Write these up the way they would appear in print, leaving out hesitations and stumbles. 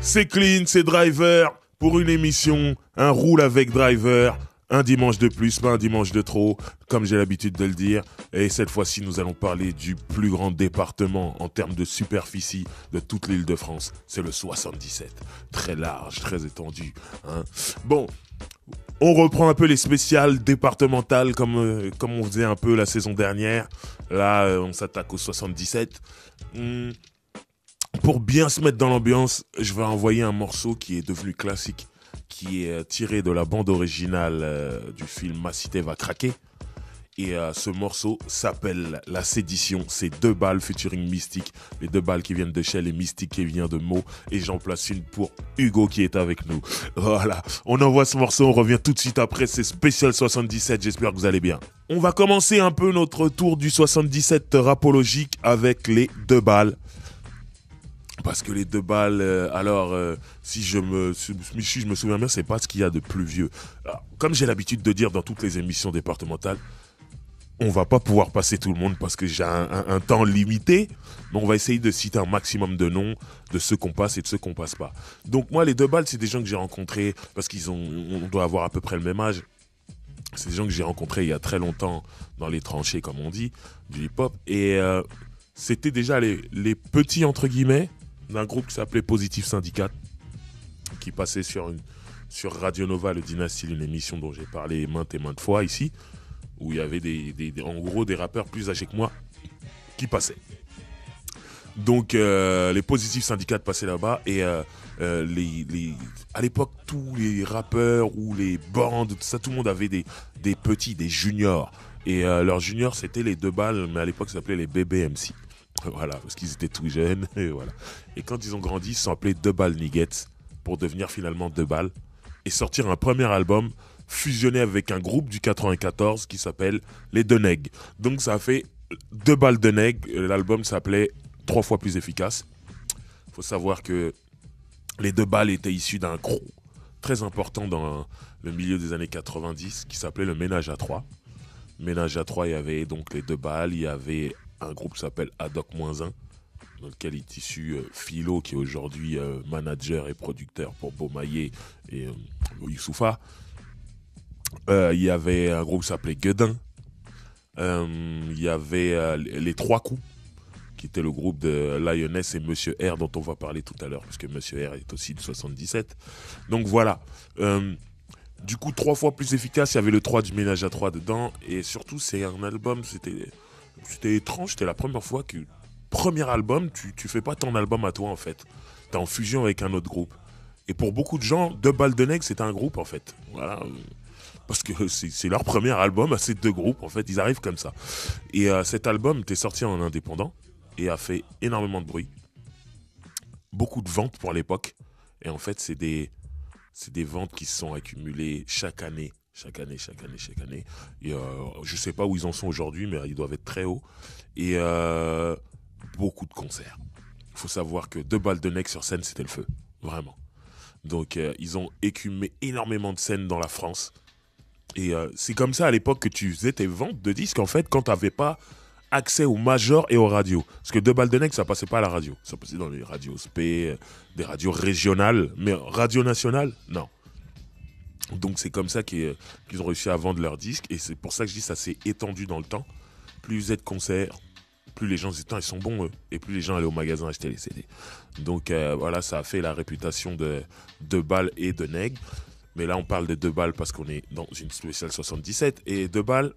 C'est Clean, c'est Driver pour une émission, un roule avec Driver. Un dimanche de plus, pas un dimanche de trop, comme j'ai l'habitude de le dire. Et cette fois-ci, nous allons parler du plus grand département en termes de superficie de toute l'île de France. C'est le 77. Très large, très étendu. Hein. Bon, on reprend un peu les spéciales départementales comme on faisait un peu la saison dernière. Là, on s'attaque au 77. Pour bien se mettre dans l'ambiance, je vais envoyer un morceau qui est devenu classique, qui est tiré de la bande originale du film Ma Cité va craquer. Et ce morceau s'appelle La Sédition. C'est 2 balles featuring Mystique. Les 2 balles qui viennent de Shell et Mystique qui vient de Mo. Et j'en place une pour Hugo qui est avec nous. Voilà, on envoie ce morceau, on revient tout de suite après. C'est spécial 77, j'espère que vous allez bien. On va commencer un peu notre tour du 77 rapologique avec les 2 balles. Parce que les 2 balles, si je me souviens bien, c'est pas ce qu'il y a de plus vieux. Alors, comme j'ai l'habitude de dire dans toutes les émissions départementales, on va pas pouvoir passer tout le monde parce que j'ai un temps limité, mais on va essayer de citer un maximum de noms de ceux qu'on passe et de ceux qu'on passe pas. Donc moi, les 2 balles, c'est des gens que j'ai rencontrés parce on doit avoir à peu près le même âge. C'est des gens que j'ai rencontrés il y a très longtemps dans les tranchées, comme on dit, du hip-hop. Et c'était déjà les petits, entre guillemets, d'un groupe qui s'appelait Positif Syndicat, qui passait sur Radio Nova, le Dynasty, une émission dont j'ai parlé maintes et maintes fois ici, où il y avait en gros des rappeurs plus âgés que moi qui passaient. Donc les Positif Syndicat passaient là-bas et à l'époque, tous les rappeurs ou les bandes, tout ça, tout le monde avait des petits, des juniors. Et leurs juniors, c'était les 2 balles, mais à l'époque, ça s'appelait les BBMC. Voilà, parce qu'ils étaient tout jeunes, et voilà. Et quand ils ont grandi, ils se sont appelés 2 balles Nuggets pour devenir finalement 2 balles et sortir un premier album fusionné avec un groupe du 94 qui s'appelle les Deux Nègres. Donc ça a fait 2 balles de Nègres. L'album s'appelait 3 fois plus efficace. Il faut savoir que les 2 balles étaient issus d'un crew très important dans le milieu des années 90 qui s'appelait le Ménage à 3. Ménage à 3, il y avait donc les 2 balles, il y avait un groupe qui s'appelle Adoc-1, dans lequel est issu Philo, qui est aujourd'hui manager et producteur pour Beaumaillé et Youssoufa. Il y avait un groupe qui s'appelait Guedin. Il y avait les 3 coups, qui était le groupe de Lioness et Monsieur R, dont on va parler tout à l'heure, parce que Monsieur R est aussi du 77. Donc voilà. Du coup, 3 fois plus efficace, il y avait le 3 du Ménage à 3 dedans. Et surtout, c'est un album, c'était étrange, c'était la première fois que, premier album, tu fais pas ton album à toi en fait. T'es en fusion avec un autre groupe. Et pour beaucoup de gens, 2 balles de Nègres, c'était un groupe en fait. Voilà. Parce que c'est leur premier album à ces 2 groupes, en fait, ils arrivent comme ça. Et cet album était sorti en indépendant et a fait énormément de bruit. Beaucoup de ventes pour l'époque. Et en fait, c'est des ventes qui se sont accumulées chaque année. Et je sais pas où ils en sont aujourd'hui, mais ils doivent être très hauts. Et beaucoup de concerts. Il faut savoir que 2 balles de Nègres sur scène, c'était le feu. Vraiment. Donc ils ont écumé énormément de scènes dans la France. Et c'est comme ça à l'époque que tu faisais tes ventes de disques, en fait, quand tu n'avais pas accès aux majors et aux radios. Parce que 2 balles de Nègres, ça passait pas à la radio. Ça passait dans les radios SP, des radios régionales. Mais radio nationale, non. Donc c'est comme ça qu'ils ont réussi à vendre leurs disques. Et c'est pour ça que je dis que ça s'est étendu dans le temps. Plus vous êtes concerts, plus les gens disaient, ils sont bons eux. Et plus les gens allaient au magasin acheter les CD. Donc voilà, ça a fait la réputation de 2 balles et de Nègres. Mais là, on parle de 2 balles parce qu'on est dans une spéciale 77. Et 2 balles,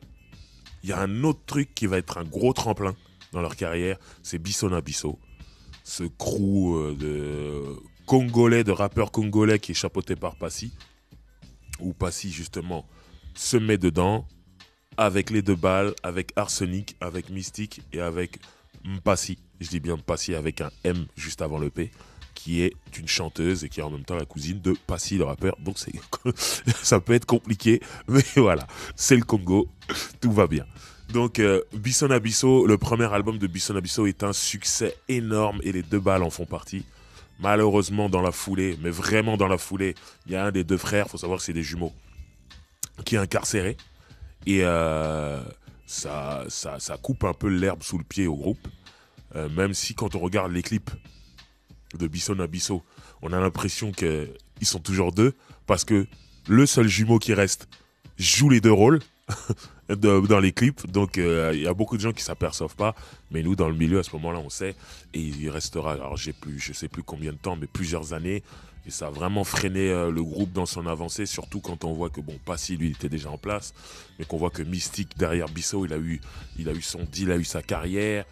il y a un autre truc qui va être un gros tremplin dans leur carrière. C'est Bissona Bisso. Ce crew de rappeurs congolais qui est chapeauté par Passy. Où Passy, justement, se met dedans avec les 2 balles, avec Arsenic, avec Mystique et avec Mpassi. Je dis bien Mpassi avec un M juste avant le P. Qui est une chanteuse et qui est en même temps la cousine de Passy, le rappeur. Donc ça peut être compliqué, mais voilà, c'est le Congo, tout va bien. Donc Bissona Bisso, le premier album de Bissona Bisso est un succès énorme et les 2 balles en font partie. Malheureusement, dans la foulée, mais vraiment dans la foulée, il y a un des 2 frères, il faut savoir que c'est des jumeaux, qui est incarcéré. Et ça coupe un peu l'herbe sous le pied au groupe. Même si quand on regarde les clips, de Bisson à Bisso, on a l'impression qu'ils sont toujours deux, parce que le seul jumeau qui reste joue les deux rôles dans les clips. Donc, il y a beaucoup de gens qui s'aperçoivent pas. Mais nous, dans le milieu, à ce moment-là, on sait. Et il restera, alors je sais plus combien de temps, mais plusieurs années. Et ça a vraiment freiné le groupe dans son avancée, surtout quand on voit que, bon, Passy, lui, il était déjà en place, mais qu'on voit que Mystique, derrière Bisso, il a eu son deal, il a eu sa carrière.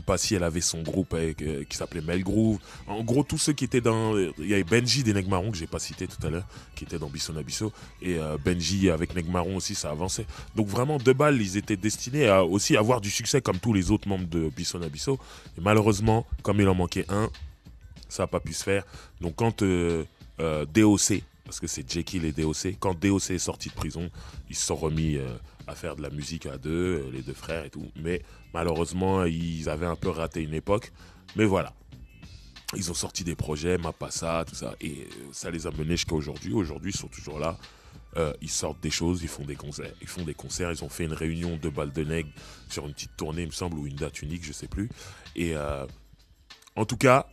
Passy, elle avait son groupe qui s'appelait Melgroove. En gros, tous ceux qui étaient dans... Il y avait Benji des Negmarons, que j'ai pas cité tout à l'heure, qui était dans Bisson à Bisso. Et Benji avec Negmaron aussi, ça avançait. Donc vraiment, De Balles, ils étaient destinés à aussi avoir du succès comme tous les autres membres de Bisson à Bisso. Et malheureusement, comme il en manquait un, ça n'a pas pu se faire. Donc quand DOC, parce que c'est Jekyll et DOC, quand DOC est sorti de prison, ils se sont remis à faire de la musique à deux, les deux frères et tout. Mais malheureusement, ils avaient un peu raté une époque. Mais voilà. Ils ont sorti des projets, Mapassa, tout ça. Et ça les a menés jusqu'à aujourd'hui. Aujourd'hui, ils sont toujours là. Ils sortent des choses, ils font des concerts. Ils ont fait une réunion de Balles de Nègre sur une petite tournée, il me semble, ou une date unique, je sais plus. Et en tout cas,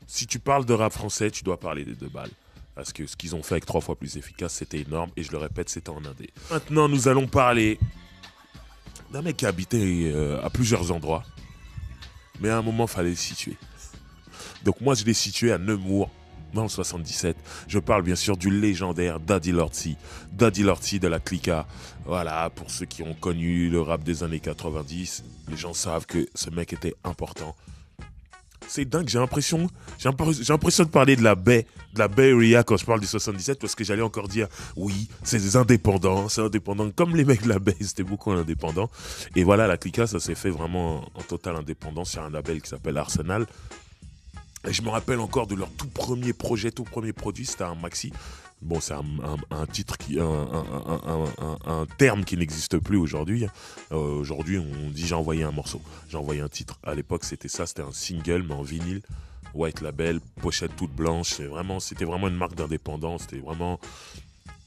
si tu parles de rap français, tu dois parler des Deux Balles. Parce que ce qu'ils ont fait avec 3 fois plus efficace, c'était énorme. Et je le répète, c'était en indé. Maintenant, nous allons parler d'un mec qui habitait à plusieurs endroits. Mais à un moment, il fallait le situer. Donc moi, je l'ai situé à Nemours, dans le 77. Je parle bien sûr du légendaire Daddy Lordsy. Daddy Lordsy de la Clica. Voilà, pour ceux qui ont connu le rap des années 90, les gens savent que ce mec était important. C'est dingue, j'ai l'impression de parler de la Bay Area quand je parle du 77, parce que j'allais encore dire, oui, c'est des indépendants, comme les mecs de la Bay, c'était beaucoup indépendants. Et voilà, la Clica, ça s'est fait vraiment en totale indépendance sur un label qui s'appelle Arsenal. Et je me rappelle encore de leur tout premier produit, c'était un maxi. Bon, c'est un titre un terme qui n'existe plus aujourd'hui. Aujourd'hui, on dit j'ai envoyé un morceau, j'ai envoyé un titre. À l'époque, c'était un single, mais en vinyle, white label, pochette toute blanche. C'était vraiment une marque d'indépendance. C'était vraiment,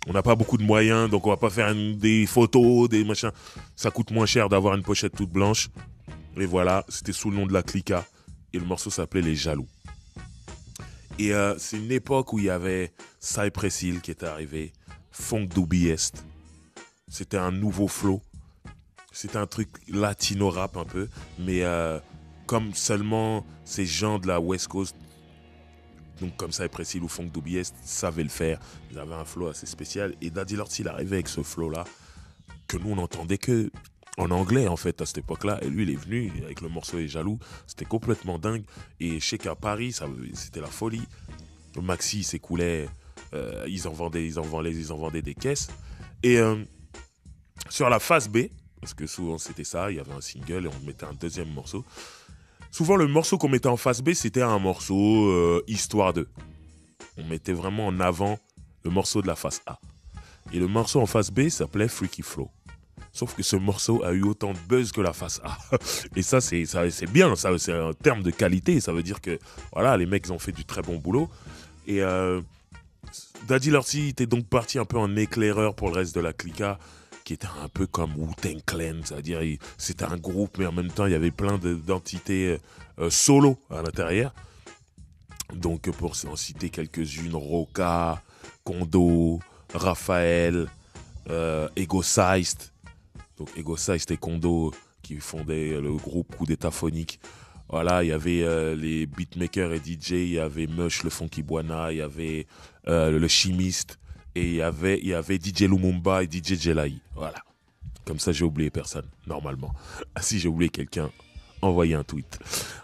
on n'a pas beaucoup de moyens, donc on va pas faire des photos, des machins. Ça coûte moins cher d'avoir une pochette toute blanche. Et voilà, c'était sous le nom de la Clica. Et le morceau s'appelait Les Jaloux. Et c'est une époque où il y avait Cypress Hill qui était arrivé, Funk Dubiest. C'était un nouveau flow. C'était un truc latino rap un peu, mais comme seulement ces gens de la West Coast, donc comme Cypress Hill ou Funk Dubiest, savaient le faire. Ils avaient un flow assez spécial. Et Daddy Lordsy, il arrivait avec ce flow-là, que nous, on n'entendait que en anglais, en fait, à cette époque-là. Et lui, il est venu avec le morceau Les Jaloux. C'était complètement dingue. Et je sais qu'à Paris, c'était la folie. Le maxi, il s'écoulait. Ils en vendaient des caisses. Et sur la face B, parce que souvent c'était ça, il y avait un single et on mettait un deuxième morceau. Souvent, le morceau qu'on mettait en face B, c'était un morceau Histoire 2. On mettait vraiment en avant le morceau de la face A. Et le morceau en face B s'appelait Freaky Flow. Sauf que ce morceau a eu autant de buzz que la face A. Et ça, c'est bien, ça, c'est un terme de qualité. Ça veut dire que voilà, les mecs ont fait du très bon boulot. Et Daddy Lordsy était donc parti un peu en éclaireur pour le reste de la Clica, qui était un peu comme Wu-Tang Clan. C'est-à-dire, c'était un groupe, mais en même temps, il y avait plein d'entités solo à l'intérieur. Donc, pour en citer quelques-unes, Roca, Kondo, Raphaël, Ego Sized. Donc Ego Sized et Kondo qui fondaient le groupe Coup d'État Phonique. Voilà, il y avait les beatmakers et DJ, il y avait Mush, le Funky Buana, il y avait le Chimiste, et il y avait DJ Lumumba et DJ Jelai. Voilà. Comme ça, j'ai oublié personne, normalement. Si j'ai oublié quelqu'un, envoyez un tweet.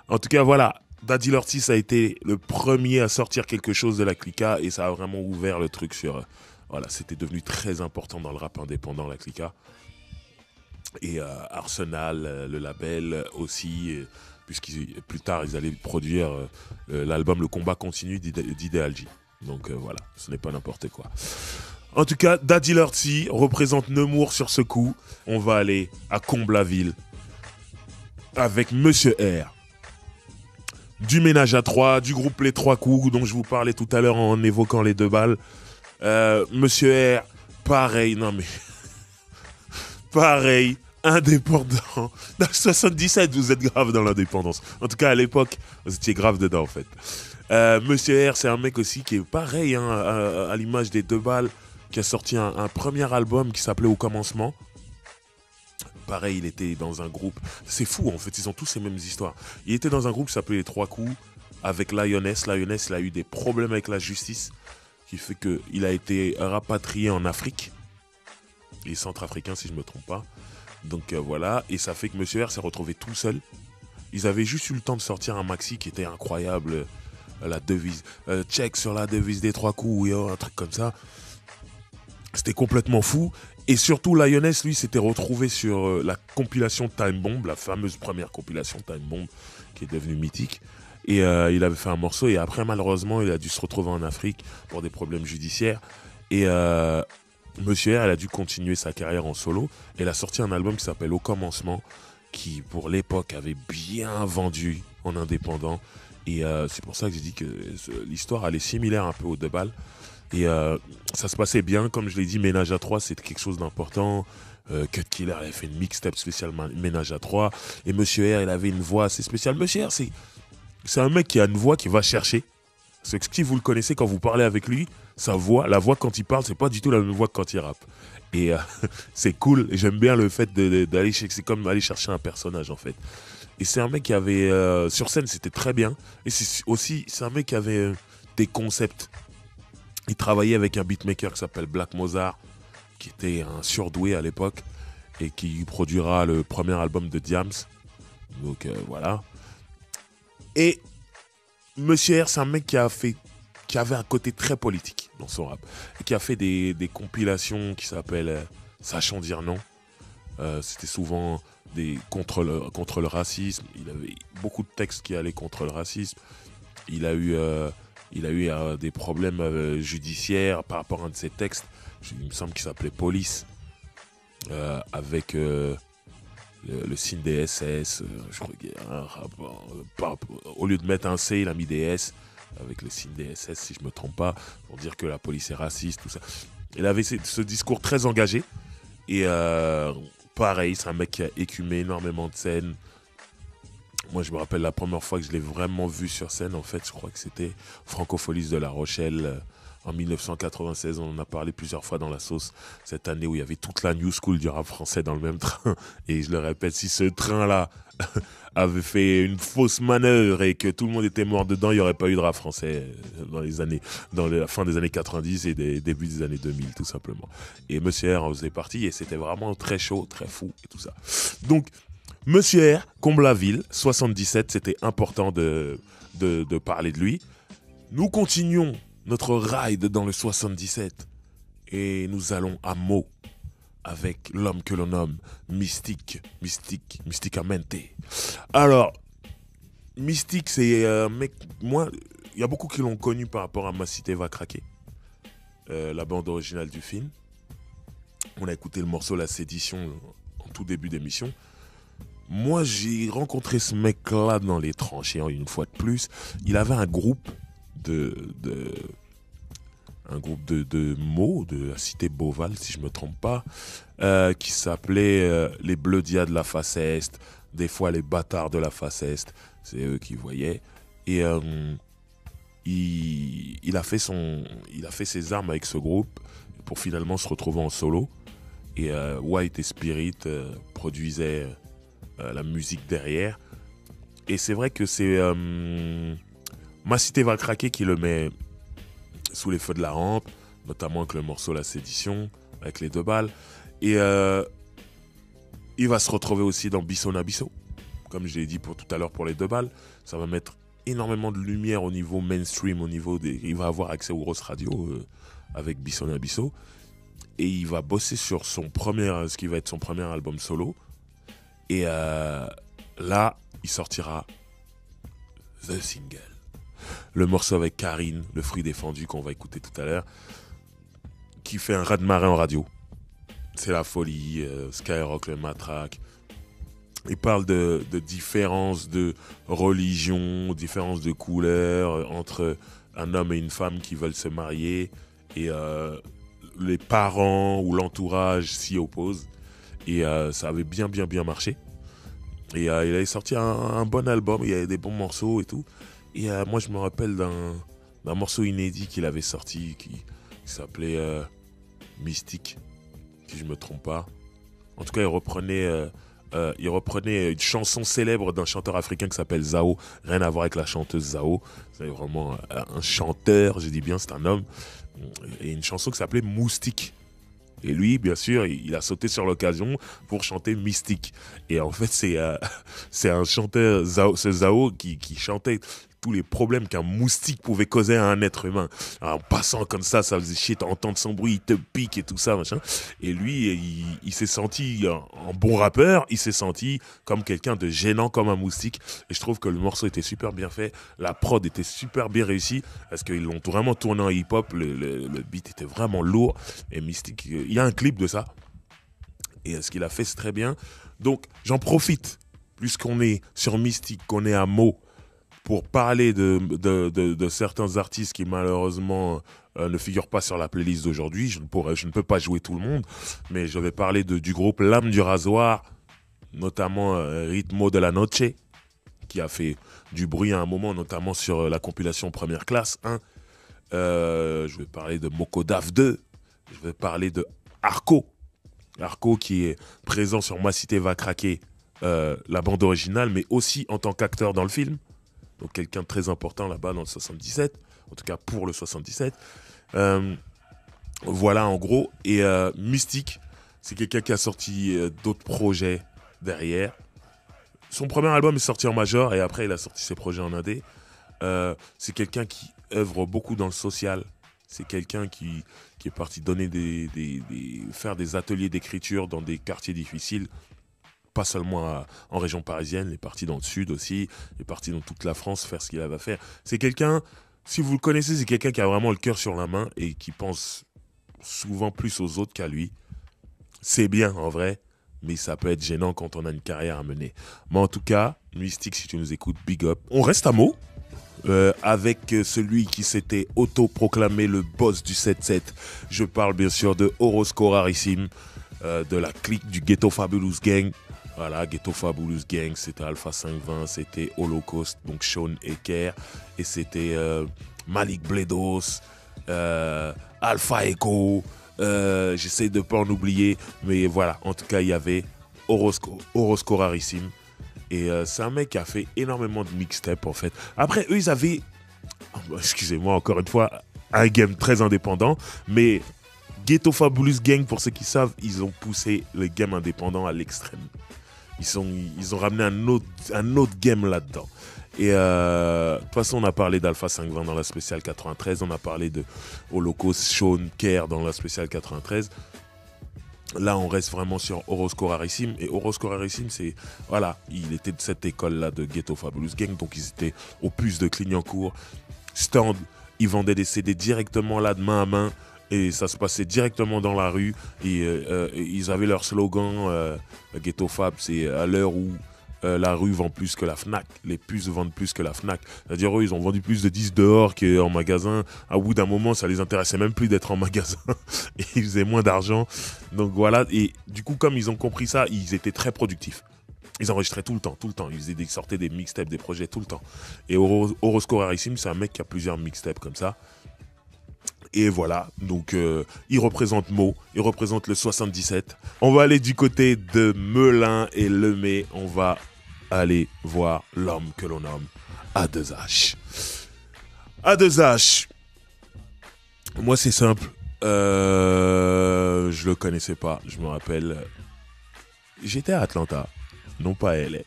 En tout cas, voilà. Daddy Lordsy, ça a été le premier à sortir quelque chose de la Clica, et ça a vraiment ouvert le truc sur... voilà, c'était devenu très important dans le rap indépendant, la Clica. Et Arsenal, le label aussi, puisqu'ils plus tard ils allaient produire l'album Le Combat Continue d'Ideal J. Donc voilà, ce n'est pas n'importe quoi. En tout cas, Daddy Lordsy représente Nemours sur ce coup. On va aller à Comble-la-Ville avec Monsieur R. Du Ménage à 3, du groupe Les Trois Coups, dont je vous parlais tout à l'heure en évoquant les Deux Balles. Monsieur R, pareil, non mais... pareil, indépendant. Dans 77, vous êtes grave dans l'indépendance. En tout cas, à l'époque, vous étiez grave dedans, en fait. Monsieur R, c'est un mec aussi qui est pareil, hein, à l'image des Deux Balles, qui a sorti un premier album qui s'appelait Au Commencement. Pareil, il était dans un groupe. C'est fou, en fait, ils ont tous ces mêmes histoires. Il était dans un groupe qui s'appelait Les Trois Coups, avec Lioness. Lioness, il a eu des problèmes avec la justice, qui fait qu'il a été rapatrié en Afrique. Il est centrafricain, si je ne me trompe pas. Donc voilà, et ça fait que Monsieur R s'est retrouvé tout seul. Ils avaient juste eu le temps de sortir un maxi qui était incroyable. La devise, check sur la devise des Trois Coups, yo, un truc comme ça. C'était complètement fou. Et surtout, Lioness, lui, s'était retrouvé sur la compilation Time Bomb, la fameuse première compilation Time Bomb, qui est devenue mythique. Et il avait fait un morceau, et après, malheureusement, il a dû se retrouver en Afrique pour des problèmes judiciaires. Et Monsieur R, elle a dû continuer sa carrière en solo. Elle a sorti un album qui s'appelle Au Commencement, qui, pour l'époque, avait bien vendu en indépendant. Et c'est pour ça que j'ai dit que l'histoire, elle est similaire un peu aux Deux Balles. Et ça se passait bien, comme je l'ai dit, Ménage à trois, c'était quelque chose d'important. Cut Killer avait fait une mixtape spéciale Ménage à trois. Et Monsieur R, il avait une voix assez spéciale. Monsieur R, c'est un mec qui a une voix qui va chercher. Parce que si vous le connaissez, quand vous parlez avec lui, sa voix, la voix quand il parle, c'est pas du tout la même voix que quand il rappe. Et c'est cool. J'aime bien le fait d'aller c'est comme aller chercher un personnage, en fait. Et c'est un mec qui avait sur scène, c'était très bien. Et c'est un mec qui avait des concepts. Il travaillait avec un beatmaker qui s'appelle Black Mozart, qui était un surdoué à l'époque et qui produira le premier album de Diams. Donc voilà. Et Monsieur R, c'est un mec qui avait un côté très politique dans son rap. Et qui a fait des compilations qui s'appellent Sachant dire non. C'était souvent contre le racisme. Il avait beaucoup de textes qui allaient contre le racisme. Il a eu des problèmes judiciaires par rapport à un de ses textes. Il me semble qu'il s'appelait Police. Avec le signe des SS. Je crois qu'il y a un rapport. Au lieu de mettre un C, il a mis des S. Avec le signe des SS, si je ne me trompe pas. Pour dire que la police est raciste, tout ça. Il avait ce discours très engagé. Et pareil, c'est un mec qui a écumé énormément de scènes. Moi, je me rappelle la première fois que je l'ai vraiment vu sur scène, en fait, je crois que c'était Francofolis de La Rochelle en 1996. On en a parlé plusieurs fois dans la sauce. Cette année où il y avait toute la new school du rap français dans le même train. Et je le répète, si ce train-là avait fait une fausse manœuvre et que tout le monde était mort dedans, il n'y aurait pas eu de rap français dans la fin des années 90 et début des années 2000, tout simplement. Et Monsieur R en faisait partie et c'était vraiment très chaud, très fou et tout ça. Donc, Monsieur R, Comble-la-Ville, 77, c'était important de parler de lui. Nous continuons notre ride dans le 77 et nous allons à Meaux avec l'homme que l'on nomme Mysticamente. Alors, Mystique, c'est un mec, moi, il y a beaucoup qui l'ont connu par rapport à Ma Cité va craquer, la bande originale du film. On a écouté le morceau La Sédition en tout début d'émission. Moi, j'ai rencontré ce mec-là dans les tranchées, une fois de plus. Il avait un groupe de mots de la cité Beauval, si je me trompe pas, qui s'appelait les Bleudias de la face Est, des fois les bâtards de la face Est, c'est eux qui voyaient. Et il a fait ses armes avec ce groupe pour finalement se retrouver en solo. Et White et Spirit produisaient la musique derrière. Et c'est vrai que c'est Ma Cité va craquer qui le met sous les feux de la rampe, notamment avec le morceau La Sédition, avec les Deux Balles. Et il va se retrouver aussi dans Bisson Nabisso. Comme je l'ai dit tout à l'heure pour les Deux Balles, ça va mettre énormément de lumière au niveau mainstream, il va avoir accès aux grosses radios avec Bisson Nabisso. Et il va bosser sur ce qui va être son premier album solo. Et là, il sortira The Single. Le morceau avec Karine, le fruit défendu qu'on va écouter tout à l'heure, qui fait un raz-de-marée en radio. C'est la folie, Skyrock, le matraque. Il parle de différences de religion, différences de couleurs entre un homme et une femme qui veulent se marier et les parents ou l'entourage s'y opposent. Et ça avait bien marché. Et il avait sorti un bon album, il y avait des bons morceaux et tout. Et moi, je me rappelle d'un morceau inédit qu'il avait sorti qui s'appelait Mystique, si je ne me trompe pas. En tout cas, il reprenait une chanson célèbre d'un chanteur africain qui s'appelle Zao. Rien à voir avec la chanteuse Zao. C'est vraiment un chanteur, je dis bien, c'est un homme. Et une chanson qui s'appelait Moustique. Et lui, bien sûr, il a sauté sur l'occasion pour chanter Mystique. Et en fait, c'est un chanteur, ce Zao, qui chantait tous les problèmes qu'un moustique pouvait causer à un être humain. Alors, en passant comme ça faisait chier, t'entends son bruit, il te pique et tout ça, machin. Et lui, il s'est senti en bon rappeur, il s'est senti comme quelqu'un de gênant comme un moustique. Et je trouve que le morceau était super bien fait, la prod était super bien réussie, parce qu'ils l'ont vraiment tourné en hip-hop, le beat était vraiment lourd. Et Mystique, il y a un clip de ça. Et ce qu'il a fait, c'est très bien. Donc, j'en profite, puisqu'on est sur Mystique, qu'on est à Meaux, pour parler de certains artistes qui malheureusement ne figurent pas sur la playlist d'aujourd'hui. Je ne peux pas jouer tout le monde, mais je vais parler du groupe L'Âme du Rasoir, notamment Ritmo de la Noche, qui a fait du bruit à un moment, notamment sur la compilation Première Classe 1. Je vais parler de Mokodaf 2, je vais parler de Arco qui est présent sur Ma Cité Va Craquer, la bande originale, mais aussi en tant qu'acteur dans le film. Donc quelqu'un de très important là-bas dans le 77, en tout cas pour le 77. Voilà en gros. Et Mystique, c'est quelqu'un qui a sorti d'autres projets derrière. Son premier album est sorti en major et après il a sorti ses projets en indé. C'est quelqu'un qui œuvre beaucoup dans le social. C'est quelqu'un qui est parti donner faire des ateliers d'écriture dans des quartiers difficiles. Pas seulement en région parisienne, il est parti dans le sud aussi, il est parti dans toute la France faire ce qu'il avait à faire. C'est quelqu'un, si vous le connaissez, c'est quelqu'un qui a vraiment le cœur sur la main et qui pense souvent plus aux autres qu'à lui. C'est bien en vrai, mais ça peut être gênant quand on a une carrière à mener. Mais en tout cas, Mystique, si tu nous écoutes, big up. On reste à Meaux. Avec celui qui s'était auto-proclamé le boss du 7-7. Je parle bien sûr de Orosco Rarissime, de la clique du Ghetto Fabulous Gang. Voilà, Ghetto Fabulous Gang, c'était Alpha 520, c'était Holocaust, donc Sean Eker, et c'était Malik Bledos, Alpha Echo, j'essaie de pas en oublier, mais voilà, en tout cas, il y avait Orosco Rarissime, et c'est un mec qui a fait énormément de mixtapes, en fait. Après, eux, ils avaient, excusez-moi encore une fois, un game très indépendant, mais Ghetto Fabulous Gang, pour ceux qui savent, ils ont poussé le game indépendant à l'extrême. Ils ont ramené un autre game là-dedans. Et de toute façon, on a parlé d'Alpha 520 dans la spéciale 93, on a parlé de Holocaust, Sean Kerr dans la spéciale 93. Là, on reste vraiment sur Orosco Rarissime. Et Orosco Rarissime, c'est, voilà, il était de cette école-là de Ghetto Fabulous Gang, donc ils étaient au puce de Clignancourt. Stand, ils vendaient des CD directement là, de main à main. Et ça se passait directement dans la rue. Et ils avaient leur slogan, Ghetto Fab, c'est à l'heure où la rue vend plus que la Fnac. Les puces vendent plus que la Fnac. C'est-à-dire, eux, ils ont vendu plus de 10 dehors qu'en magasin. À bout d'un moment, ça les intéressait même plus d'être en magasin. Et ils faisaient moins d'argent. Donc voilà. Et du coup, comme ils ont compris ça, ils étaient très productifs. Ils enregistraient tout le temps. Ils sortaient des mixtapes, des projets tout le temps. Et Orosco Rarissime, c'est un mec qui a plusieurs mixtapes comme ça. Et voilà, donc il représente Meaux, il représente le 77. On va aller du côté de Melun et Lemay. On va aller voir l'homme que l'on nomme A2H. A2H, moi c'est simple. Je le connaissais pas, je me rappelle. J'étais à Atlanta, non pas à LA.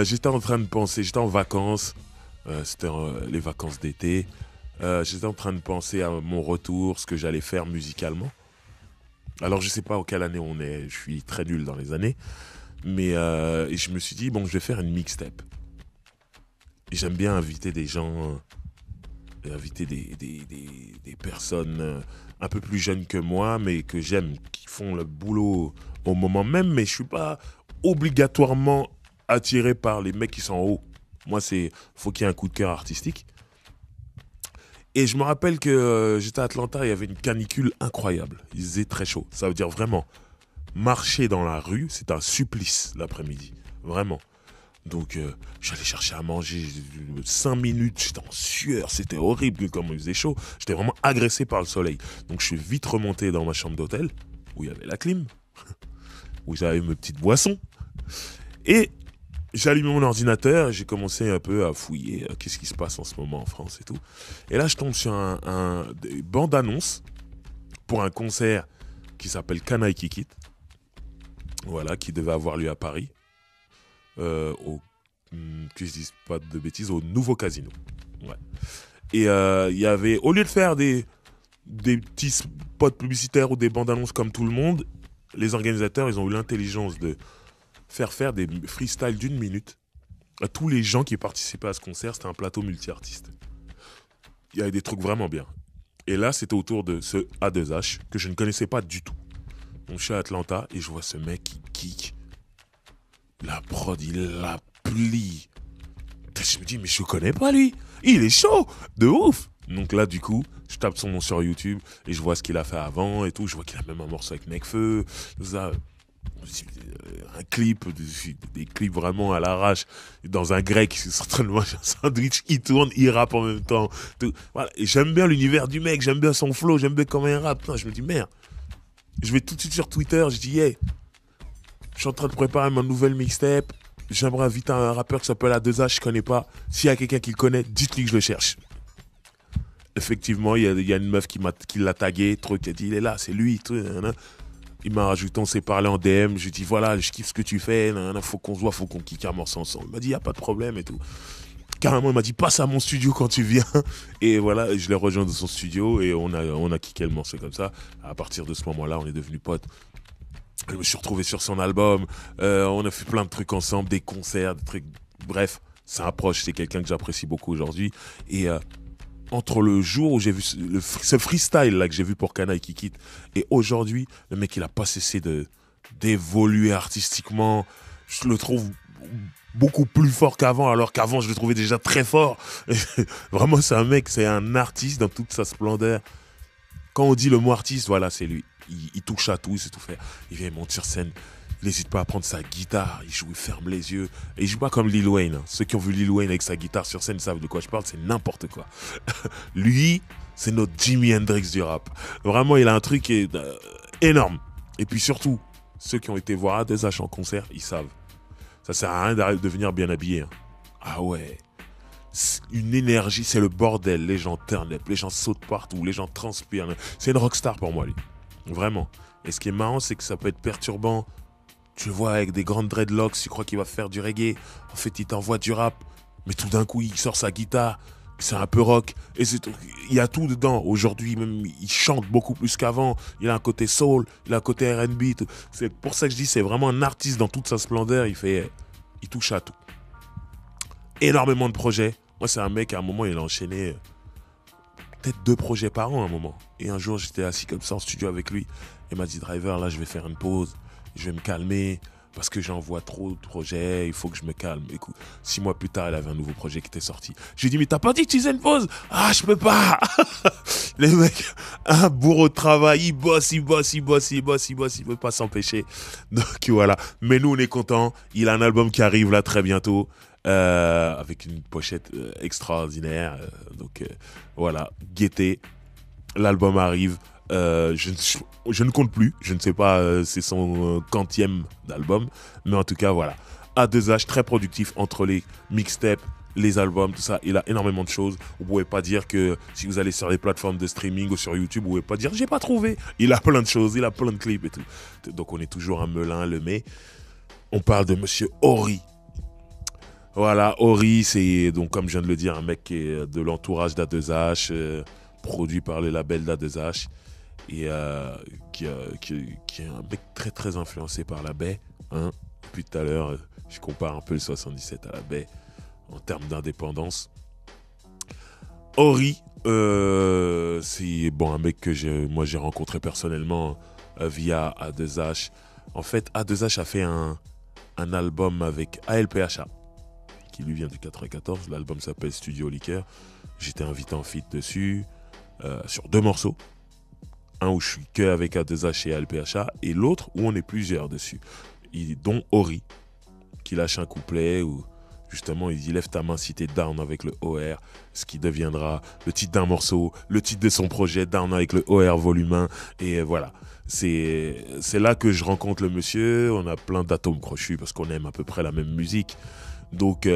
J'étais en train de penser, j'étais en vacances. C'était les vacances d'été. J'étais en train de penser à mon retour, ce que j'allais faire musicalement. Alors je sais pas en quelle année on est, je suis très nul dans les années, mais je me suis dit bon, je vais faire une mixtape. J'aime bien inviter des gens, inviter des personnes un peu plus jeunes que moi, mais que j'aime, qui font le boulot au moment même, mais je suis pas obligatoirement attiré par les mecs qui sont en haut. Moi, faut qu'il y ait un coup de cœur artistique. Et je me rappelle que j'étais à Atlanta, il y avait une canicule incroyable. Il faisait très chaud. Ça veut dire vraiment marcher dans la rue, c'est un supplice l'après-midi. Vraiment. Donc, j'allais chercher à manger 5 minutes, j'étais en sueur, c'était horrible comme il faisait chaud. J'étais vraiment agressé par le soleil. Donc, je suis vite remonté dans ma chambre d'hôtel, où il y avait la clim, où j'avais mes petites boissons. Et j'ai allumé mon ordinateur, j'ai commencé un peu à fouiller qu'est-ce qui se passe en ce moment en France et tout. Et là, je tombe sur des bandes-annonces pour un concert qui s'appelle Canaille qui quitte. Voilà, qui devait avoir lieu à Paris. Que je dise pas de bêtises, au nouveau casino. Ouais. Et il y avait, au lieu de faire des petits spots publicitaires ou des bandes annonces comme tout le monde, les organisateurs, ils ont eu l'intelligence de faire des freestyles d'1 minute à tous les gens qui participaient à ce concert. C'était un plateau multi-artistes. Il y avait des trucs vraiment bien. Et là, c'était autour de ce A2H que je ne connaissais pas du tout. Donc je suis à Atlanta et je vois ce mec qui kick. La prod, il la plie. Je me dis, mais je connais pas lui. Il est chaud, de ouf. Donc là, du coup, je tape son nom sur YouTube et je vois ce qu'il a fait avant et tout. Je vois qu'il a même un morceau avec Nekfeu, tout ça. Un clip, des clips vraiment à l'arrache, dans un grec qui est en train de manger un sandwich, il tourne, il rappe en même temps. Tout. Voilà. Et j'aime bien l'univers du mec, j'aime bien son flow, j'aime bien comment il rappe. Putain, je me dis, merde. Je vais tout de suite sur Twitter, je dis, hey, je suis en train de préparer ma nouvelle mixtape. J'aimerais inviter un rappeur qui s'appelle A2H, je connais pas. S'il y a quelqu'un qui le connaît, dites-lui que je le cherche. Effectivement, il y a une meuf qui l'a tagué, truc, elle dit, il est là, c'est lui, tout. Il m'a rajouté, on s'est parlé en DM, je lui ai dit, voilà, je kiffe ce que tu fais, faut qu'on se voit, faut qu'on kicke un morceau ensemble. Il m'a dit, y a pas de problème et tout. Carrément, il m'a dit, passe à mon studio quand tu viens. Et voilà, je l'ai rejoint dans son studio et on a kické le morceau comme ça. À partir de ce moment-là, on est devenus potes. Je me suis retrouvé sur son album, on a fait plein de trucs ensemble, des concerts, des trucs, bref, c'est un proche, c'est quelqu'un que j'apprécie beaucoup aujourd'hui. Et entre le jour où j'ai vu ce freestyle là que j'ai vu pour Canaille qui quitte et aujourd'hui, le mec il a pas cessé d'évoluer artistiquement. Je le trouve beaucoup plus fort qu'avant, alors qu'avant je le trouvais déjà très fort. Vraiment, c'est un mec, c'est un artiste dans toute sa splendeur. Quand on dit le mot artiste, voilà, c'est lui. Il touche à tout, il sait tout faire. Il vient monter sur scène, il n'hésite pas à prendre sa guitare, il joue, il ferme les yeux. Et il joue pas comme Lil Wayne. Hein. Ceux qui ont vu Lil Wayne avec sa guitare sur scène savent de quoi je parle, c'est n'importe quoi. Lui, c'est notre Jimi Hendrix du rap. Vraiment, il a un truc qui est énorme. Et puis surtout, ceux qui ont été voir A2H en concert, ils savent. Ça sert à rien de venir bien habillé. Hein. Ah ouais. Une énergie, c'est le bordel. Les gens turn up, les gens sautent partout, les gens transpirent. C'est une rockstar pour moi, lui. Vraiment. Et ce qui est marrant, c'est que ça peut être perturbant. Tu le vois avec des grandes dreadlocks, tu crois qu'il va faire du reggae. En fait, il t'envoie du rap. Mais tout d'un coup, il sort sa guitare. C'est un peu rock. Et il y a tout dedans. Aujourd'hui, même, il chante beaucoup plus qu'avant. Il a un côté soul, il a un côté R&B. Tout. C'est pour ça que je dis, c'est vraiment un artiste dans toute sa splendeur. Il touche à tout. Énormément de projets. Moi, c'est un mec, à un moment, il a enchaîné peut-être 2 projets par an à un moment. Et un jour, j'étais assis comme ça en studio avec lui. Il m'a dit, Driver, là, je vais faire une pause. Je vais me calmer parce que j'envoie trop de projets. Il faut que je me calme. Écoute, 6 mois plus tard, il avait un nouveau projet qui était sorti. Je lui ai dit, mais t'as pas dit que tu faisais une pause? Ah, je peux pas. Les mecs, un bourreau de travail, il bosse, il veut pas s'empêcher. Donc voilà. Mais nous, on est contents. Il a un album qui arrive là très bientôt. Avec une pochette extraordinaire. Donc voilà, guettez. L'album arrive. Je ne compte plus. Je ne sais pas, c'est son quantième d'album. Mais en tout cas, voilà. A2H, très productif entre les mixtapes, les albums, tout ça. Il a énormément de choses. Vous pouvez pas dire que si vous allez sur les plateformes de streaming ou sur YouTube, vous pouvez pas dire j'ai pas trouvé. Il a plein de choses, il a plein de clips et tout. Donc on est toujours un Melun, le mais. On parle de Monsieur Ori. Voilà, Ori, c'est donc comme je viens de le dire, un mec qui est de l'entourage d'A2H, produit par le label d'A2H, et qui est un mec très très influencé par la baie. Hein. Depuis tout à l'heure, je compare un peu le 77 à la baie en termes d'indépendance. Ori, c'est bon, un mec que j'ai rencontré personnellement via A2H. En fait, A2H a fait un album avec ALPHA. Qui lui vient du 94, l'album s'appelle Studio Liqueur. J'étais invité en feat dessus, sur 2 morceaux. Un où je suis que avec A2H et LPHA, et l'autre où on est plusieurs dessus. Dont Ori, qui lâche un couplet où justement il dit lève ta main si t'es down avec le OR, ce qui deviendra le titre d'un morceau, le titre de son projet, down avec le OR volume 1, et voilà. C'est là que je rencontre le monsieur, on a plein d'atomes crochus parce qu'on aime à peu près la même musique. Donc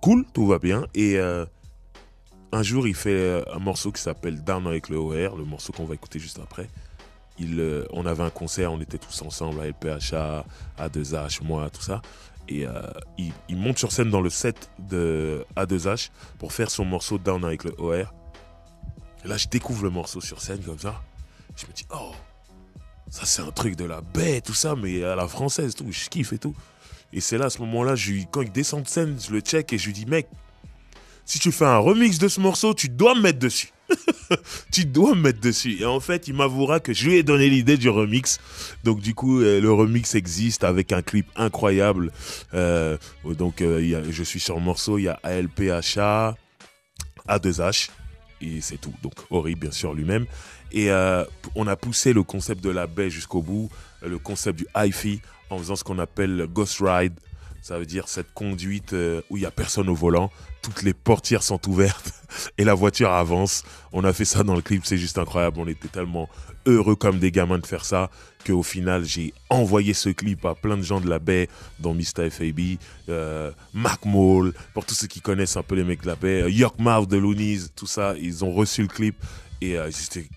cool, tout va bien. Et un jour il fait un morceau qui s'appelle Down avec le OR, le morceau qu'on va écouter juste après. On avait un concert, on était tous ensemble à LPHA, A2H, moi, tout ça. Et il monte sur scène dans le set de A2H pour faire son morceau Down avec le OR. Et là, je découvre le morceau sur scène comme ça. Je me dis, oh, ça c'est un truc de la baie, tout ça, mais à la française, tout. Je kiffe et tout. Et c'est là, à ce moment-là, quand il descend de scène, je le check et je lui dis, mec, si tu fais un remix de ce morceau, tu dois me mettre dessus. Tu dois me mettre dessus. Et en fait, il m'avouera que je lui ai donné l'idée du remix. Donc du coup, le remix existe avec un clip incroyable. Je suis sur le morceau, il y a ALPHA, A2H, et c'est tout. Donc Ori, bien sûr, lui-même. Et on a poussé le concept de la baie jusqu'au bout, le concept du hi-fi, en faisant ce qu'on appelle le Ghost Ride. Ça veut dire cette conduite où il n'y a personne au volant, toutes les portières sont ouvertes et la voiture avance. On a fait ça dans le clip, c'est juste incroyable. On était tellement heureux comme des gamins de faire ça qu'au final, j'ai envoyé ce clip à plein de gens de la baie, dont Mr. FAB, Mac Mall, pour tous ceux qui connaissent un peu les mecs de la baie, Yorkmouth de Loonies, tout ça. Ils ont reçu le clip et j'étais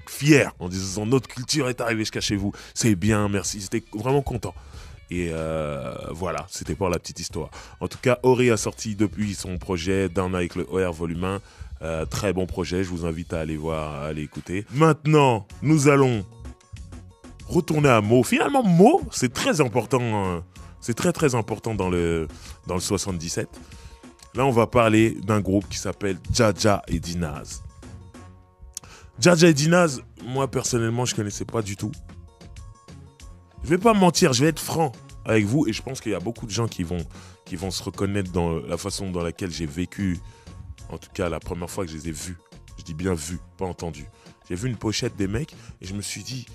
fier en disant notre culture est arrivée jusqu'à chez vous. C'est bien, merci. J'étais vraiment content. Et voilà, c'était pour la petite histoire. En tout cas, Ori a sorti depuis son projet Down avec le OR volume 1. Très bon projet, je vous invite à aller voir, à aller écouter. Maintenant, nous allons retourner à Mo. Finalement, Mo, c'est très important. C'est très très important dans le 77. Là, on va parler d'un groupe qui s'appelle Jaja et Dinaz. Jaja et Dinaz, moi personnellement, je connaissais pas du tout. Je vais pas mentir, je vais être franc avec vous et je pense qu'il y a beaucoup de gens qui vont se reconnaître dans la façon dans laquelle j'ai vécu, en tout cas la première fois que je les ai vus. Je dis bien vus, pas entendus. J'ai vu une pochette des mecs et je me suis dit,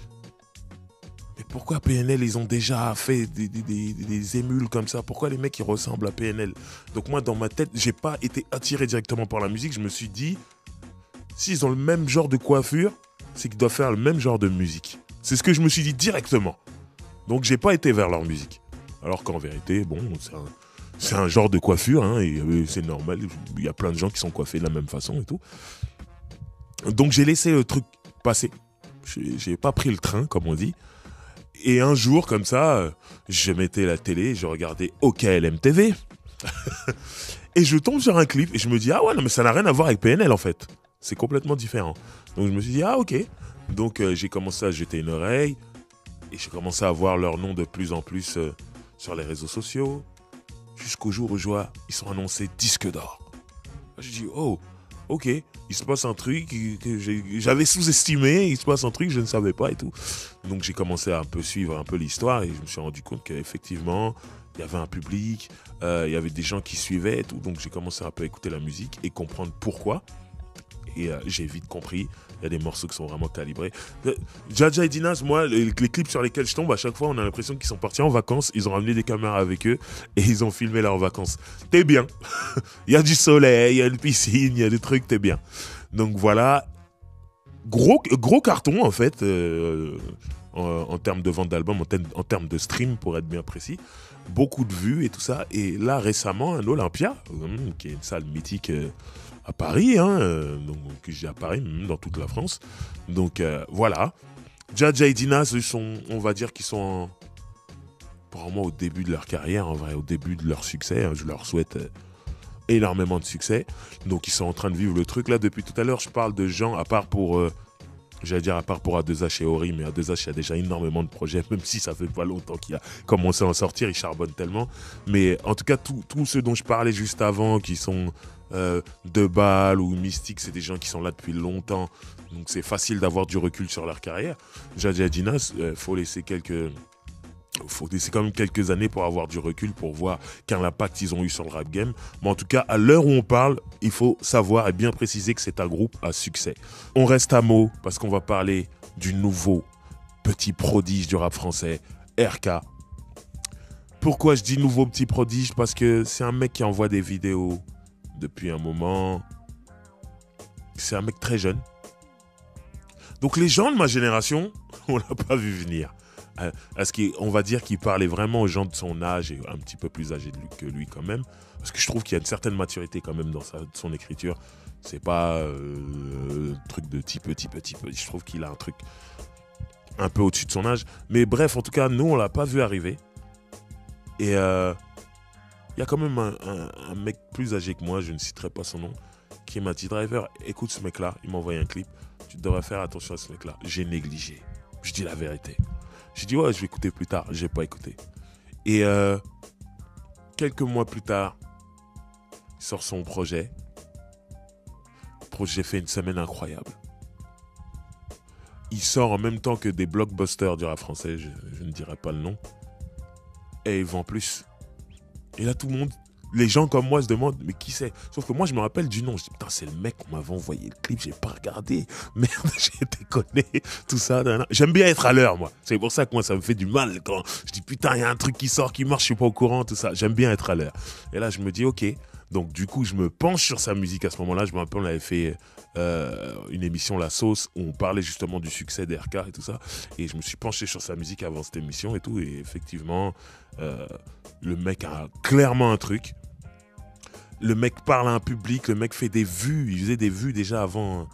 mais pourquoi PNL, ils ont déjà fait des émules comme ça? Pourquoi les mecs, ils ressemblent à PNL? Donc moi, dans ma tête, j'ai pas été attiré directement par la musique. Je me suis dit, s'ils ont le même genre de coiffure, c'est qu'ils doivent faire le même genre de musique. C'est ce que je me suis dit directement. Donc j'ai pas été vers leur musique. Alors qu'en vérité, bon, c'est un genre de coiffure, hein, et c'est normal. Il y a plein de gens qui sont coiffés de la même façon et tout. Donc j'ai laissé le truc passer. J'ai pas pris le train, comme on dit. Et un jour, comme ça, je mettais la télé et je regardais OKLM TV. Et je tombe sur un clip et je me dis, ah ouais, non mais ça n'a rien à voir avec PNL en fait. C'est complètement différent. Donc je me suis dit, ah ok. Donc j'ai commencé à jeter une oreille. Et j'ai commencé à voir leur nom de plus en plus sur les réseaux sociaux. Jusqu'au jour où je vois, ils sont annoncés disque d'or. Je dis, oh, ok, il se passe un truc que j'avais sous-estimé, il se passe un truc que je ne savais pas et tout. Donc j'ai commencé à un peu suivre un peu l'histoire et je me suis rendu compte qu'effectivement, il y avait un public, il y avait des gens qui suivaient et tout. Donc j'ai commencé à un peu écouter la musique et comprendre pourquoi. Et j'ai vite compris, il y a des morceaux qui sont vraiment calibrés. Jaja et Dinaz, moi, les clips sur lesquels je tombe, à chaque fois, on a l'impression qu'ils sont partis en vacances, ils ont ramené des caméras avec eux et ils ont filmé leurs vacances. T'es bien. Il y a du soleil, il y a une piscine, il y a des trucs, t'es bien. Donc voilà, gros carton en fait, en termes de vente d'albums, en termes de stream pour être bien précis. Beaucoup de vues et tout ça. Et là, récemment, un Olympia, qui est une salle mythique à Paris, donc j'ai à Paris, même dans toute la France. Donc voilà. Jaja et Dinaz, on va dire qu'ils sont probablement au début de leur carrière, en vrai, au début de leur succès. Je leur souhaite énormément de succès. Donc ils sont en train de vivre le truc. Là, depuis tout à l'heure, je parle de gens, à part pour A2H et Ori, mais A2H, il y a déjà énormément de projets, même si ça fait pas longtemps qu'il a commencé à en sortir, il charbonne tellement. Mais en tout cas, tous ceux dont je parlais juste avant, qui sont De Bal ou Mystique, c'est des gens qui sont là depuis longtemps. Donc c'est facile d'avoir du recul sur leur carrière. Jaja et Dinaz, faut laisser quand même quelques années pour avoir du recul, pour voir quel impact ils ont eu sur le rap game. Mais en tout cas, à l'heure où on parle, il faut savoir et bien préciser que c'est un groupe à succès. On reste à Mo parce qu'on va parler du nouveau petit prodige du rap français, RK. Pourquoi je dis nouveau petit prodige? Parce que c'est un mec qui envoie des vidéos depuis un moment. C'est un mec très jeune. Donc les gens de ma génération, on l'a pas vu venir. On va dire qu'il parlait vraiment aux gens de son âge et un petit peu plus âgés que lui quand même. Parce que je trouve qu'il y a une certaine maturité quand même dans son écriture. C'est pas truc de petit peu. Je trouve qu'il a un truc un peu au-dessus de son âge. Mais bref, en tout cas, nous, on l'a pas vu arriver. Et il y a quand même un mec plus âgé que moi, je ne citerai pas son nom, qui m'a dit, Driver, écoute ce mec-là, il m'a envoyé un clip, tu devrais faire attention à ce mec-là. J'ai négligé, je dis la vérité. J'ai dit, ouais, je vais écouter plus tard, j'ai pas écouté. Et quelques mois plus tard, il sort son projet. Le projet fait une semaine incroyable. Il sort en même temps que des blockbusters du rap français, je ne dirai pas le nom. Et il vend plus. Et là, tout le monde, les gens comme moi se demandent, mais qui c'est? Sauf que moi, je me rappelle du nom. Je dis, putain, c'est le mec qu'on m'avait envoyé le clip, j'ai pas regardé. Merde, j'ai déconné, tout ça. J'aime bien être à l'heure, moi. C'est pour ça que moi, ça me fait du mal quand je dis, putain, il y a un truc qui sort, qui marche, je suis pas au courant, tout ça. J'aime bien être à l'heure. Et là, je me dis, ok. Donc, du coup, je me penche sur sa musique à ce moment-là. Je me rappelle, on avait fait une émission La Sauce où on parlait justement du succès d'RK et tout ça. Et je me suis penché sur sa musique avant cette émission et tout. Et effectivement, le mec a clairement un truc. Le mec parle à un public, le mec fait des vues. Il faisait des vues déjà avant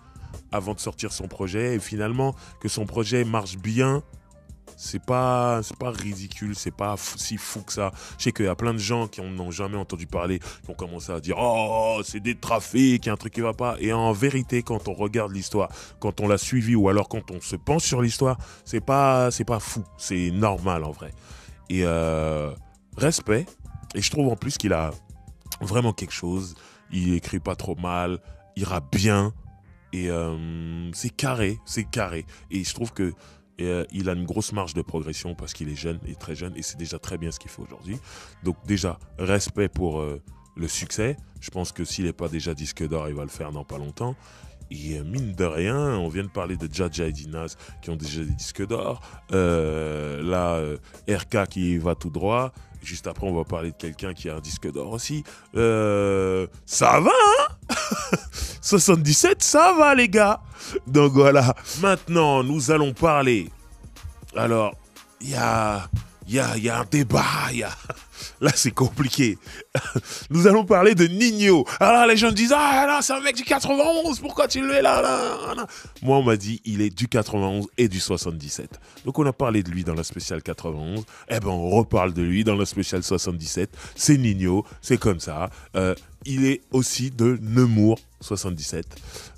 de sortir son projet. Et finalement, que son projet marche bien, c'est pas ridicule, c'est pas si fou que ça. Je sais qu'il y a plein de gens qui n'ont jamais entendu parler, qui ont commencé à dire « Oh, c'est des trafics, il y a un truc qui va pas ». Et en vérité, quand on regarde l'histoire, quand on l'a suivi ou alors quand on se penche sur l'histoire, c'est pas fou, c'est normal en vrai. Et respect. Et je trouve en plus qu'il a vraiment quelque chose. Il écrit pas trop mal, il rappe bien. Et c'est carré. Et je trouve que il a une grosse marge de progression parce qu'il est jeune et très jeune et c'est déjà très bien ce qu'il fait aujourd'hui. Donc déjà, respect pour le succès. Je pense que s'il n'est pas déjà disque d'or, il va le faire dans pas longtemps. Et mine de rien, on vient de parler de Jaja et Dinaz qui ont déjà des disques d'or. RK qui va tout droit. Juste après, on va parler de quelqu'un qui a un disque d'or aussi. Ça va, hein? 77, ça va, les gars. Donc voilà. Maintenant, nous allons parler. Alors, il y a un débat. Là, c'est compliqué. Nous allons parler de Ninho. Alors, les gens disent, ah là, c'est un mec du 91, pourquoi tu le mets là? Moi, on m'a dit, il est du 91 et du 77. Donc, on a parlé de lui dans la spéciale 91. Eh ben, on reparle de lui dans la spéciale 77. C'est Ninho, c'est comme ça. Il est aussi de Nemours 77.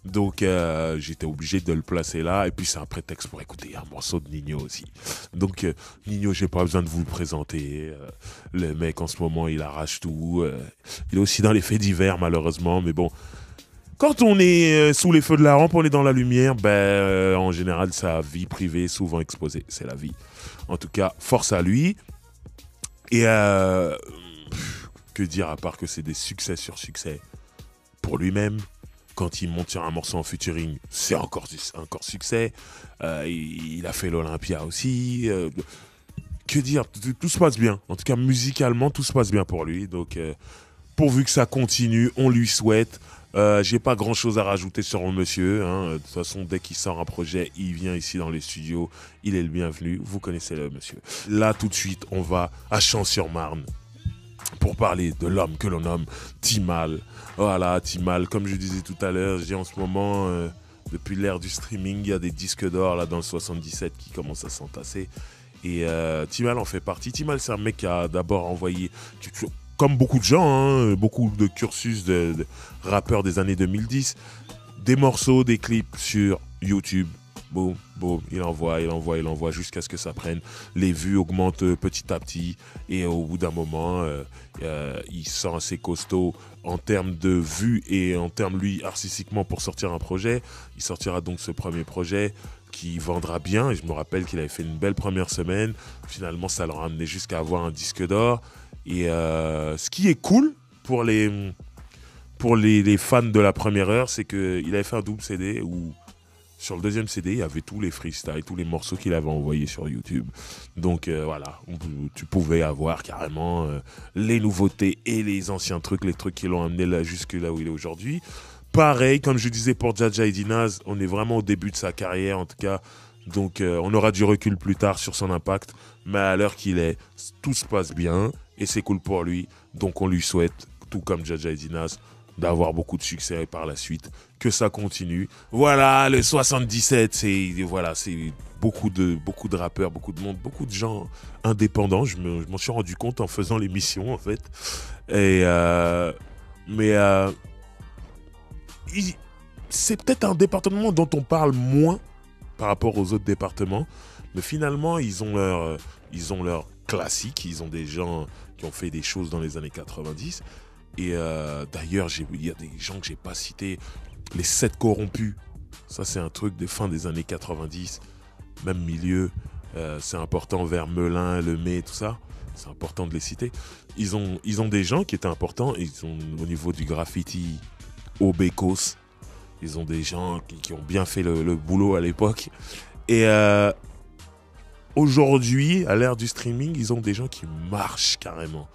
Donc, j'étais obligé de le placer là. Et puis, c'est un prétexte pour écouter un morceau de Ninho aussi. Donc, Ninho, j'ai pas besoin de vous le présenter. Le mec, en ce moment, il arrache tout. Il est aussi dans les faits divers, malheureusement. Mais bon, quand on est sous les feux de la rampe, on est dans la lumière. En général, sa vie privée est souvent exposée. C'est la vie. En tout cas, force à lui. Et que dire à part que c'est des succès sur succès pour lui-même. Quand il monte sur un morceau en featuring, c'est encore succès. Il a fait l'Olympia aussi. Que dire, tout se passe bien. En tout cas, musicalement, tout se passe bien pour lui. Donc, pourvu que ça continue, on lui souhaite. J'ai pas grand-chose à rajouter sur le monsieur. Hein. De toute façon, dès qu'il sort un projet, il vient ici dans les studios. Il est le bienvenu. Vous connaissez le monsieur. Là, tout de suite, on va à Champs-sur-Marne pour parler de l'homme que l'on nomme Timal. Voilà, Timal, comme je disais tout à l'heure, j'ai en ce moment, depuis l'ère du streaming, il y a des disques d'or là dans le 77 qui commencent à s'entasser. Et Timal en fait partie. Timal, c'est un mec qui a d'abord envoyé, comme beaucoup de gens, hein, beaucoup de cursus de rappeurs des années 2010, des morceaux, des clips sur YouTube. Boum, boum, il envoie jusqu'à ce que ça prenne. Les vues augmentent petit à petit et au bout d'un moment, il sent assez costaud en termes de vues et en termes, lui, artistiquement pour sortir un projet. Il sortira donc ce premier projet qui vendra bien et je me rappelle qu'il avait fait une belle première semaine. Finalement, ça l'a amené jusqu'à avoir un disque d'or. Et ce qui est cool pour les fans de la première heure, c'est qu'il avait fait un double CD où Sur le deuxième CD, il y avait tous les freestyles, tous les morceaux qu'il avait envoyés sur YouTube. Donc voilà, tu pouvais avoir carrément les nouveautés et les anciens trucs, les trucs qui l'ont amené là, jusque là où il est aujourd'hui. Pareil, comme je disais pour Jaja et Dinaz, on est vraiment au début de sa carrière en tout cas. Donc on aura du recul plus tard sur son impact. Mais à l'heure qu'il est, tout se passe bien et c'est cool pour lui. Donc on lui souhaite, tout comme Jaja et Dinaz, d'avoir beaucoup de succès par la suite, que ça continue. Voilà, le 77, c'est beaucoup de rappeurs, beaucoup de monde, beaucoup de gens indépendants. Je m'en suis rendu compte en faisant l'émission en fait. Et mais c'est peut-être un département dont on parle moins par rapport aux autres départements, mais finalement ils ont leur classique. Ils ont des gens qui ont fait des choses dans les années 90. Et d'ailleurs, il y a des gens que j'ai pas cités. Les 7 corrompus. Ça, c'est un truc des fins des années 90. Même milieu. C'est important vers Melun, Lemay, tout ça. C'est important de les citer. Ils ont des gens qui étaient importants. Ils ont, au niveau du graffiti, au Bécos. Ils ont des gens qui ont bien fait le boulot à l'époque. Et aujourd'hui, à l'ère du streaming, ils ont des gens qui marchent carrément.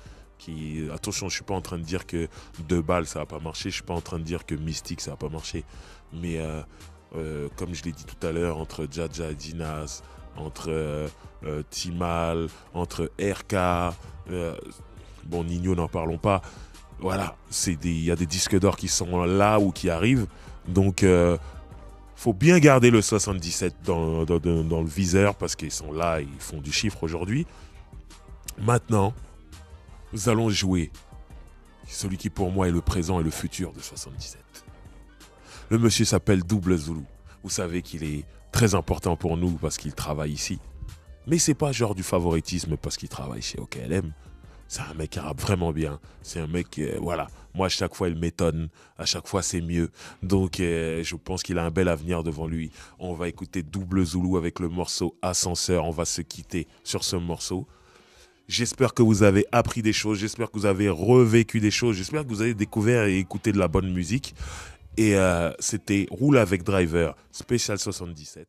Attention, je suis pas en train de dire que 2 balles ça va pas marcher, je suis pas en train de dire que Mystique ça va pas marcher, mais comme je l'ai dit tout à l'heure, entre Jaja et Dinaz, entre Timal, entre RK, bon Nino n'en parlons pas, voilà, il y a des disques d'or qui sont là ou qui arrivent, donc faut bien garder le 77 dans le viseur parce qu'ils sont là, ils font du chiffre aujourd'hui. Maintenant, nous allons jouer celui qui pour moi est le présent et le futur de 77. Le monsieur s'appelle Double Zulu. Vous savez qu'il est très important pour nous parce qu'il travaille ici. Mais c'est pas genre du favoritisme parce qu'il travaille chez OKLM. C'est un mec qui rappe vraiment bien. C'est un mec, voilà. Moi, à chaque fois, il m'étonne. À chaque fois, c'est mieux. Donc, je pense qu'il a un bel avenir devant lui. On va écouter Double Zulu avec le morceau Ascenseur. On va se quitter sur ce morceau. J'espère que vous avez appris des choses, j'espère que vous avez revécu des choses, j'espère que vous avez découvert et écouté de la bonne musique. Et c'était Roule avec Driver, spécial 77.